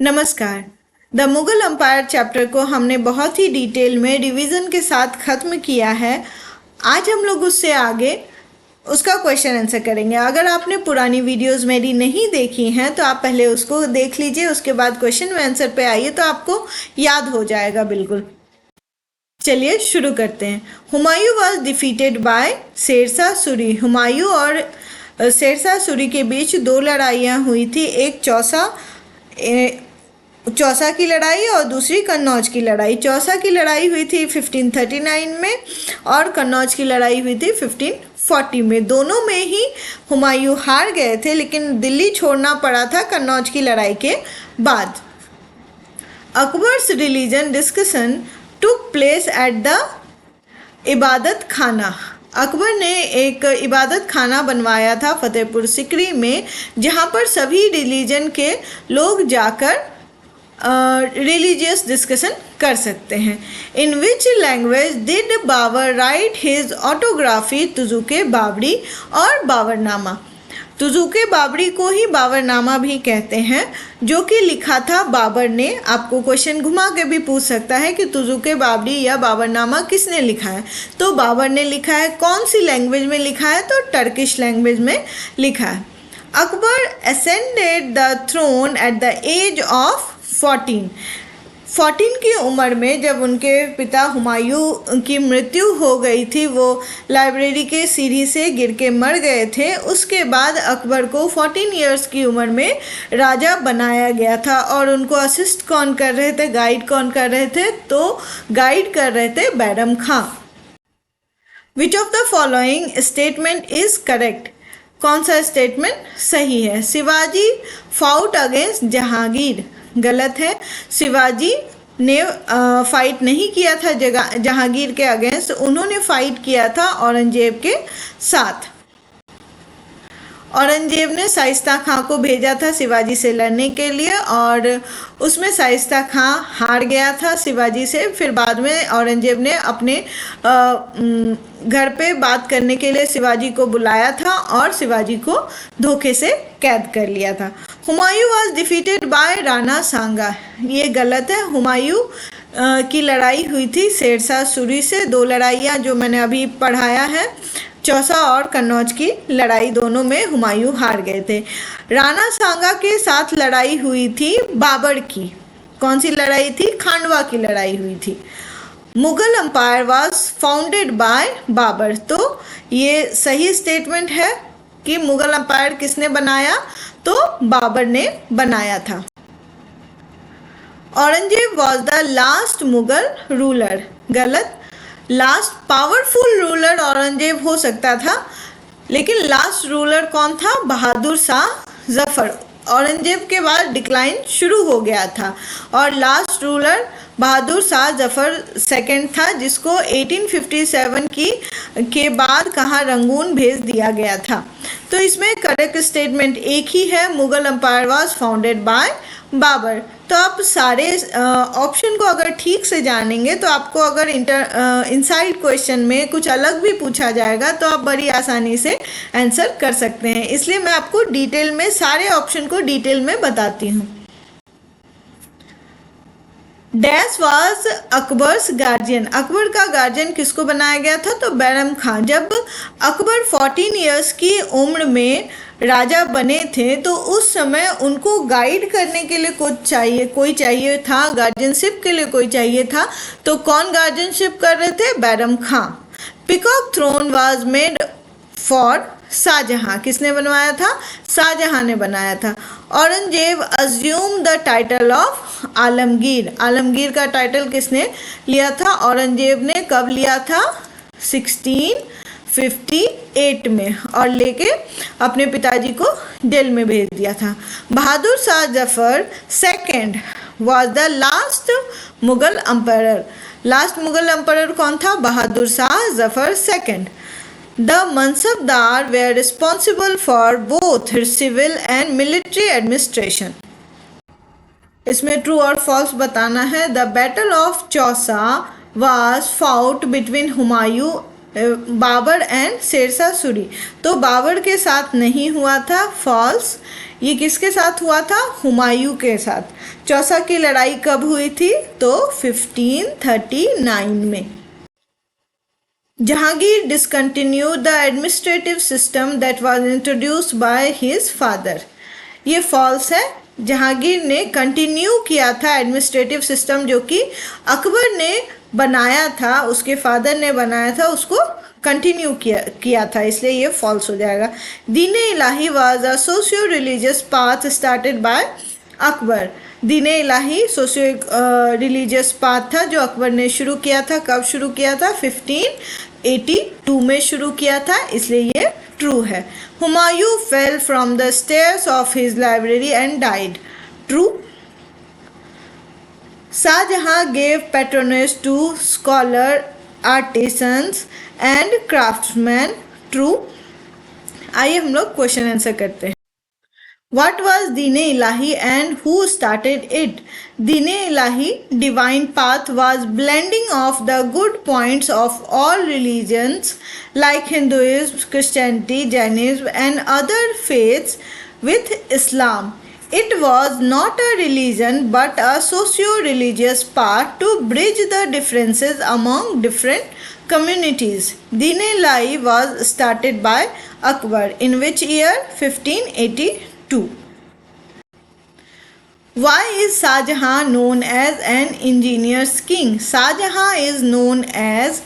नमस्कार। The Mughal empire chapter को हमने बहुत ही डिटेल में रिवीजन के साथ ख़त्म किया है। आज हम लोग उससे आगे उसका क्वेश्चन आंसर करेंगे। अगर आपने पुरानी वीडियोस मेरी नहीं देखी हैं तो आप पहले उसको देख लीजिए, उसके बाद क्वेश्चन आंसर पे आइए तो आपको याद हो जाएगा बिल्कुल। चलिए शुरू करते हैं। Humayun was defeated by Sher Shah Suri. Humayun और शेरशाह सूरी के बीच दो लड़ाइयाँ हुई थी, एक चौसा की लड़ाई और दूसरी कन्नौज की लड़ाई। चौसा की लड़ाई हुई थी 1539 में और कन्नौज की लड़ाई हुई थी 1540 में। दोनों में ही हुमायूं हार गए थे, लेकिन दिल्ली छोड़ना पड़ा था कन्नौज की लड़ाई के बाद। Akbar's religion discussion took place at the इबादत खाना। अकबर ने एक इबादत खाना बनवाया था फतेहपुर सिकरी में, जहाँ पर सभी रिलीजन के लोग जाकर रिलीजियस डिस्कशन कर सकते हैं। In which language did Babur write his autobiography Tuzuk-e Baburi और बाबरनामा। तुजुके बाबरी को ही बाबरनामा भी कहते हैं, जो कि लिखा था बाबर ने। आपको क्वेश्चन घुमा के भी पूछ सकता है कि तुजुके बाबरी या बाबरनामा किसने लिखा है, तो बाबर ने लिखा है। कौन सी लैंग्वेज में लिखा है, तो टर्किश लैंग्वेज में लिखा है। Akbar ascended the throne at the age of 14 की उम्र में, जब उनके पिता हुमायूं की मृत्यु हो गई थी, वो लाइब्रेरी के सीढ़ी से गिर के मर गए थे। उसके बाद अकबर को 14 इयर्स की उम्र में राजा बनाया गया था। और उनको असिस्ट कौन कर रहे थे, गाइड कौन कर रहे थे, तो गाइड कर रहे थे Bairam Khan. Which of the following statement is correct. कौन सा स्टेटमेंट सही है। शिवाजी फाउट अगेंस्ट जहांगीर, गलत है। शिवाजी ने फाइट नहीं किया था जहांगीर के अगेंस्ट, उन्होंने फाइट किया था औरंगजेब के साथ। औरंगजेब ने शाइस्ता खां को भेजा था शिवाजी से लड़ने के लिए, और उसमें शाइस्ता खां हार गया था शिवाजी से। फिर बाद में औरंगजेब ने अपने घर पे बात करने के लिए शिवाजी को बुलाया था और शिवाजी को धोखे से कैद कर लिया था। Humayun was defeated by Rana Sanga, ये गलत है। हुमायूं की लड़ाई हुई थी शेरशाह सूरी से। दो लड़ाइयाँ जो मैंने अभी पढ़ाया है, चौसा और कन्नौज की लड़ाई, दोनों में हुमायूं हार गए थे। राणा सांगा के साथ लड़ाई हुई थी बाबर की। कौन सी लड़ाई थी, खांडवा की लड़ाई हुई थी। Mughal empire was founded by Babur, तो ये सही स्टेटमेंट है कि मुगल एम्पायर किसने बनाया, तो बाबर ने बनाया था। Aurangzeb was the last Mughal ruler, गलत। लास्ट पावरफुल रूलर औरंगजेब हो सकता था, लेकिन लास्ट रूलर कौन था, बहादुर शाह जफर। औरंगजेब के बाद डिक्लाइन शुरू हो गया था और लास्ट रूलर बहादुर शाह जफर सेकंड था, जिसको 1857 के बाद कहाँ रंगून भेज दिया गया था। तो इसमें करेक्ट स्टेटमेंट एक ही है, Mughal empire was founded by Babur. तो आप सारे ऑप्शन को अगर ठीक से जानेंगे तो आपको अगर इनसाइड क्वेश्चन में कुछ अलग भी पूछा जाएगा तो आप बड़ी आसानी से आंसर कर सकते हैं। इसलिए मैं आपको डिटेल में सारे ऑप्शन को डिटेल में बताती हूँ। Dash was Akbar's guardian, Akbar का गार्जियन किसको बनाया गया था, तो बैरम खां। जब अकबर 14 इयर्स की उम्र में राजा बने थे तो उस समय उनको गाइड करने के लिए कोई चाहिए था, गार्जियनशिप के लिए कोई चाहिए था। तो कौन गार्जियनशिप कर रहे थे, Bairam Khan. Peacock throne was made for Shahjahan, किसने बनवाया था, शाहजहां ने बनाया था। Aurangzeb assumed the title of Alamgir, Alamgir का टाइटल किसने लिया था, औरंगजेब ने कब लिया था, 1658 में, और लेके अपने पिताजी को जेल में भेज दिया था। Bahadur Shah Zafar second was the last Mughal empire, last Mughal empire कौन था, Bahadur Shah Zafar second. The Mansabdar were responsible for both civil and military administration. इसमें ट्रू और फॉल्स बताना है। The Battle of Chausa was fought between Humayun Babur and Sher Shah Suri, तो बाबर के साथ नहीं हुआ था, फॉल्स। ये किसके साथ हुआ था? हुमायूं के साथ। चौसा की लड़ाई कब हुई थी? तो 1539 में। Jahangir discontinued the administrative system that was introduced by his father. ये फॉल्स है। जहांगीर ने कंटिन्यू किया था एडमिनिस्ट्रेटिव सिस्टम जो कि अकबर ने बनाया था, उसके फादर ने बनाया था, उसको कंटिन्यू किया था, इसलिए ये फॉल्स हो जाएगा। Din Ilahi was a socio religious path started by Akbar. Din Ilahi socio religious path था जो अकबर ने शुरू किया था। कब शुरू किया था? 1582 में शुरू किया था, इसलिए ये ट्रू है। Humayun fell from the stairs of his library and died. True. Shah Jahan gave patronage to scholar, artisans and craftsman. True. आइए हम लोग क्वेश्चन आंसर करते हैं। What was Deen Ilahi and who started it? Deen Ilahi, divine path, was blending of the good points of all religions like Hinduism, Christianity, Jainism and other faiths with Islam. It was not a religion but a socio-religious path to bridge the differences among different communities. Deen Ilahi was started by Akbar. In which year? 1582. Why is Shah Jahan known as an engineer's king? Shah Jahan is known as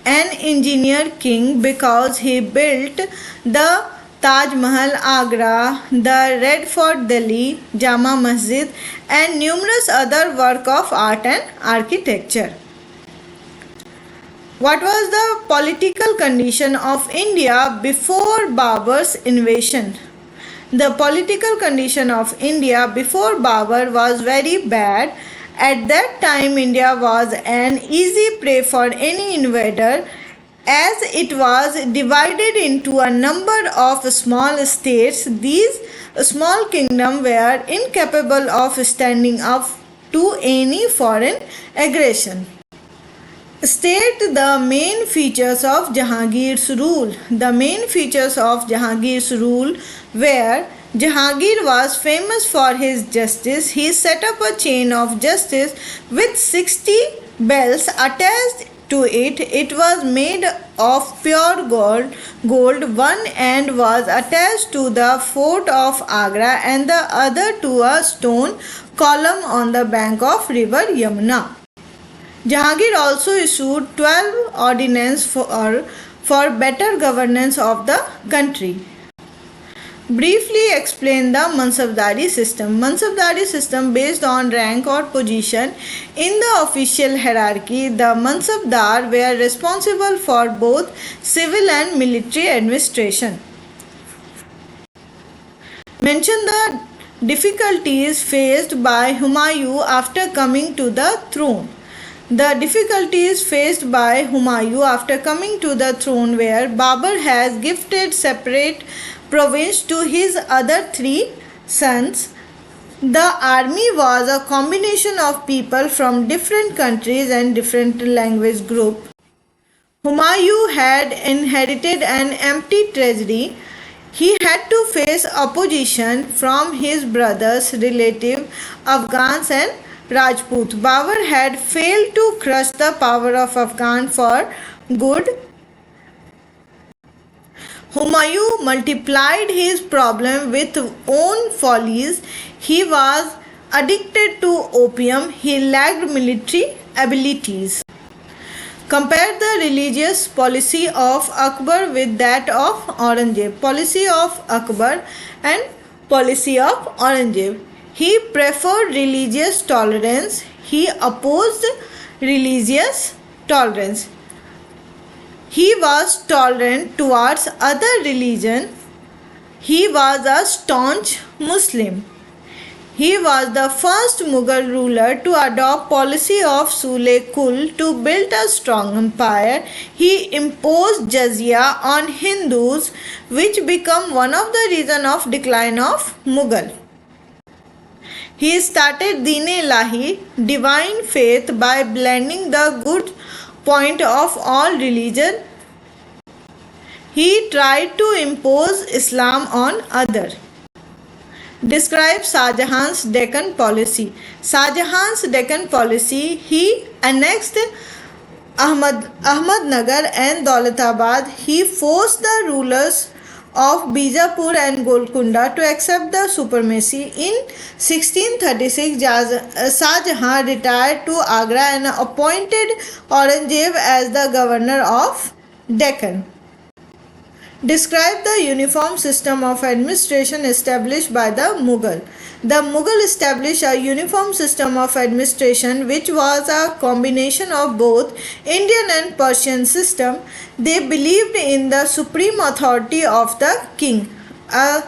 an engineer king because he built the Taj Mahal Agra, the Red Fort Delhi, Jama Masjid and numerous other work of art and architecture. What was the political condition of India before Babur's invasion? The political condition of India before Babur was very bad. At that time, India was an easy prey for any invader as it was divided into a number of small states. These small kingdoms were incapable of standing up to any foreign aggression. State the main features of Jahangir's rule. The main features of Jahangir's rule were: Jahangir was famous for his justice. He set up a chain of justice with 60 bells attached to it. It was made of pure gold. One end was attached to the fort of Agra and the other to a stone column on the bank of river Yamuna. Jahangir also issued 12 ordinances for better governance of the country. Briefly explain the Mansabdari system. Mansabdari system based on rank or position in the official hierarchy. The Mansabdar were responsible for both civil and military administration. Mention the difficulties faced by Humayun after coming to the throne. The difficulties faced by Humayun after coming to the throne were: Babur has gifted separate province to his other 3 sons. The army was a combination of people from different countries and different language groups. Humayun had inherited an empty treasury. He had to face opposition from his brothers, relatives, Afghans and Rajput. Babur had failed to crush the power of Afghan for good. Humayun multiplied his problem with own follies. He was addicted to opium. He lacked military abilities. Compare the religious policy of Akbar with that of Aurangzeb. Policy of Akbar and policy of Aurangzeb. He preferred religious tolerance. He opposed religious tolerance. He was tolerant towards other religion. He was a staunch Muslim. He was the first Mughal ruler to adopt policy of Sule Kul to build a strong empire. He imposed jizya on Hindus, which became one of the reasons of decline of Mughal. He started Deen Ilahi, divine faith, by blending the good point of all religion. He tried to impose Islam on others. Describe Shah Jahan's Deccan policy. Shah Jahan's Deccan policy, he annexed Ahmadnagar and Daulatabad. He forced the rulers of Bijapur and Golconda to accept the supremacy. In 1636, Shah Jahan retired to Agra and appointed Aurangzeb as the governor of Deccan. Describe the uniform system of administration established by the Mughal. The Mughal established a uniform system of administration which was a combination of both Indian and Persian system. They believed in the supreme authority of the king. A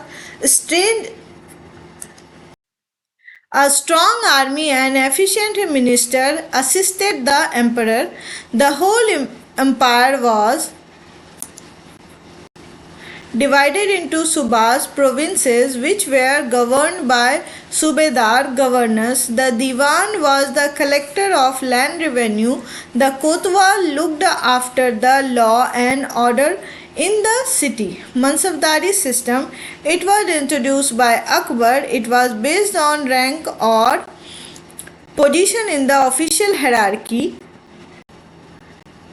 strong army and efficient minister assisted the emperor. The whole empire was divided into subas, provinces, which were governed by subedar governors. The diwan was the collector of land revenue. The kotwal looked after the law and order in the city. Mansabdari system, it was introduced by Akbar. It was based on rank or position in the official hierarchy.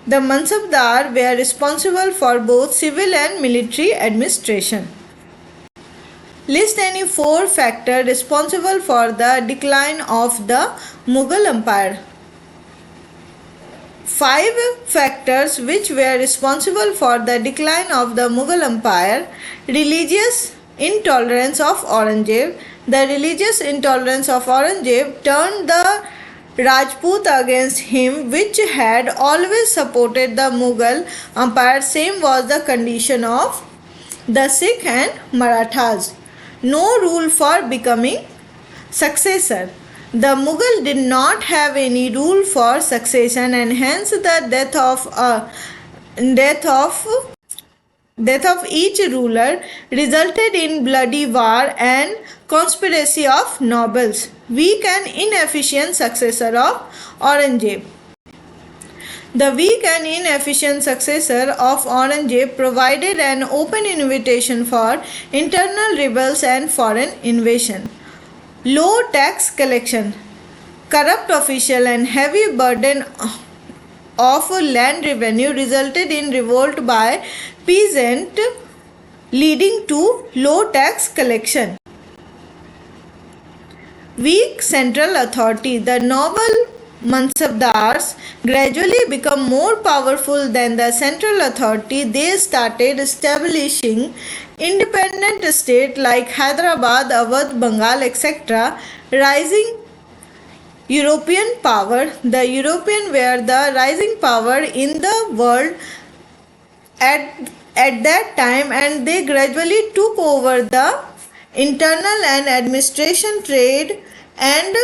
The Mansabdar were responsible for both civil and military administration. List any 4 factors responsible for the decline of the Mughal Empire. 5 factors which were responsible for the decline of the Mughal Empire. Religious intolerance of Aurangzeb. The religious intolerance of Aurangzeb turned the Rajput against him, which had always supported the Mughal Empire. Same was the condition of the Sikh and Marathas. No rule for becoming successor. The Mughal did not have any rule for succession, and hence the death of each ruler resulted in bloody war and conspiracy of nobles. Weak and inefficient successor of Aurangzeb. The weak and inefficient successor of Aurangzeb provided an open invitation for internal rebels and foreign invasion. Low tax collection, corrupt official and heavy burden of land revenue resulted in revolt by peasant, leading to low tax collection. Weak central authority. The noble Mansabdars gradually become more powerful than the central authority. They started establishing independent states like Hyderabad, Awadh, Bengal, etc. Rising European power. The European were the rising power in the world at that time, and they gradually took over the internal and administration, trade and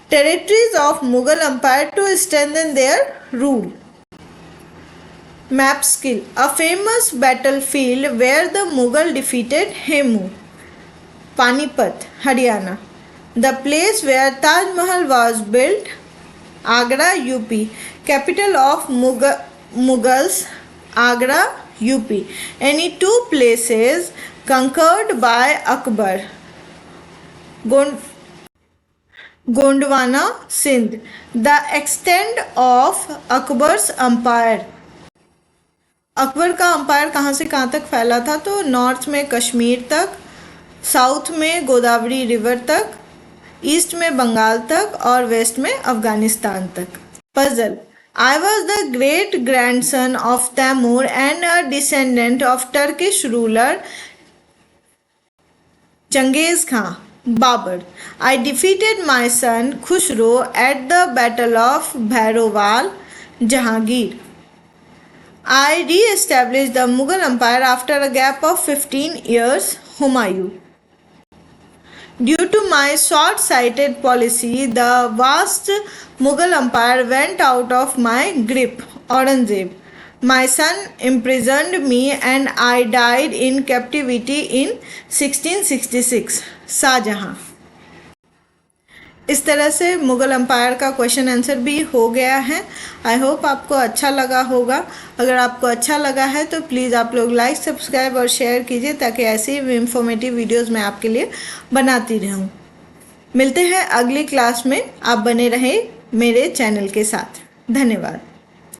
territories of Mughal Empire to strengthen their rule. Map skill. A famous battlefield where the Mughal defeated Hemu. Panipat, Haryana. The place where Taj Mahal was built. Agra, UP. Capital of Mughals, Agra, UP. Any 2 places conquered by Akbar. Gondwana, Sindh. The extent of Akbar's empire. Akbar का umpire कहाँ से कहाँ तक फैला था? तो north में कश्मीर तक, साउथ में गोदावरी रिवर तक, ईस्ट में बंगाल तक और वेस्ट में अफगानिस्तान तक. Puzzle. I was the great grandson of Tamur and a descendant of Turkish ruler Genghis Khan. Babur. I defeated my son Khushro at the Battle of Bhairoval, Jahangir. I re-established the Mughal Empire after a gap of 15 years, Humayun. Due to my short-sighted policy, the vast Mughal Empire went out of my grip, Aurangzeb. My son imprisoned me and I died in captivity in 1666, Shah Jahan. इस तरह से Mughal empire का question answer भी हो गया है। I hope आपको अच्छा लगा होगा। अगर आपको अच्छा लगा है तो प्लीज़ आप लोग लाइक, सब्सक्राइब और शेयर कीजिए, ताकि ऐसी इंफॉर्मेटिव वीडियोस मैं आपके लिए बनाती रहूं। मिलते हैं अगली क्लास में। आप बने रहें मेरे चैनल के साथ। धन्यवाद।